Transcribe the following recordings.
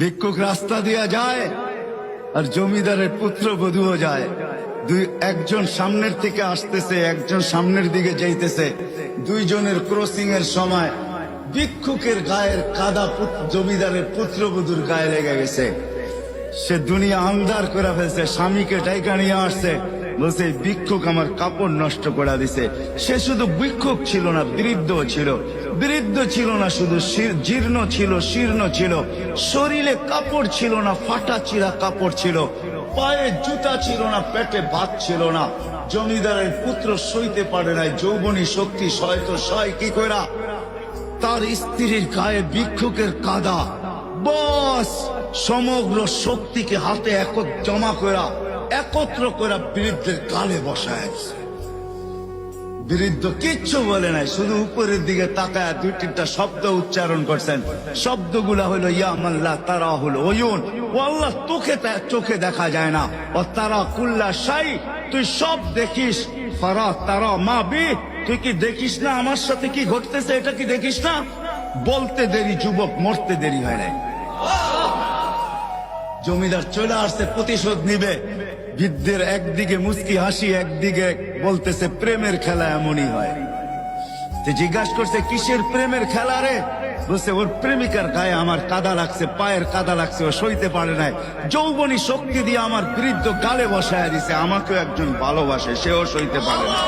ভিক্ষুক রাস্তা দিয়া যায় আর জমিদারের পুত্রবধূও যায়। একজন সামনের থেকে আসতেছে, একজন সামনের দিকে যাইতেছে। দুইজনের ক্রসিং এর সময় ভিক্ষুকের গায়ের কাদা জমিদারের পুত্রবধূর গায়ে লেগে গেছে। সে দুনিয়া আন্ধার করে ফেলছে, স্বামীকে ডাইকা নিয়ে আসছে, বলছে ভিক্ষুক আমার কাপড় নষ্ট করে দিছে। সে শুধু ভিক্ষুক ছিল না, বৃদ্ধ ছিল। বৃদ্ধ ছিল না শুধু, জীর্ণ ছিল, শীর্ণ ছিল। শরীরে কাপড় ছিল না, ফাটা চিরা কাপড় ছিল। পায়ে জুতা ছিল না, পেটে ভাত ছিল না। জমিদারের পুত্র সইতে পারে নাই, যৌবনী শক্তি সয়তো সয় কি কইরা তার স্ত্রীর গায়ে ভিক্ষুকের কাদা। বস সমগ্র শক্তিকে হাতে জমা করা, একত্র করা বৃদ্ধের গালে বসায়। বৃদ্ধ কিচ্ছু বলে নাই, শুধু উপরের দিকে তাকায় দুই তিনটা শব্দ উচ্চারণ করছেন। শব্দগুলা হলো ইয়া মাল্লাহ তারা হলো ওয়ুন, ও আল্লাহ চোখে দেখা যায় না। ও তারা কুল্লা শাই, তুই সব দেখিস। ফারা তারা মা বি, তুই কি দেখিস না আমার সাথে কি ঘটতেছে? এটা কি দেখিস না? বলতে দেরি যুবক, মরতে দেরি হয় নাই। জমিদার চলে আসছে, প্রতিশোধ নিবে। বৃদ্ধের একদিকে মুস্কি হাসি, একদিকে বলতেছে প্রেমের খেলা এমনই হয়। জিজ্ঞাসা করছে কিসের প্রেমের খেলা রে? বলছে ওর প্রেমিকার গায়ে আমার কাদা লাগছে, পায়ের কাদা লাগছে, ও সইতে পারে নাই। যৌবনী শক্তি দিয়ে আমার বৃদ্ধ গালে বসায় দিছে। আমাকেও একজন ভালোবাসে, সেও সইতে পারে না,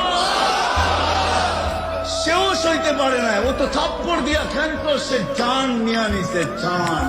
সেও সইতে পারে না। ও তো থাপ্পড় দিয়া ক্ষান্ত, সে জান নিয়ে নিছে, জান।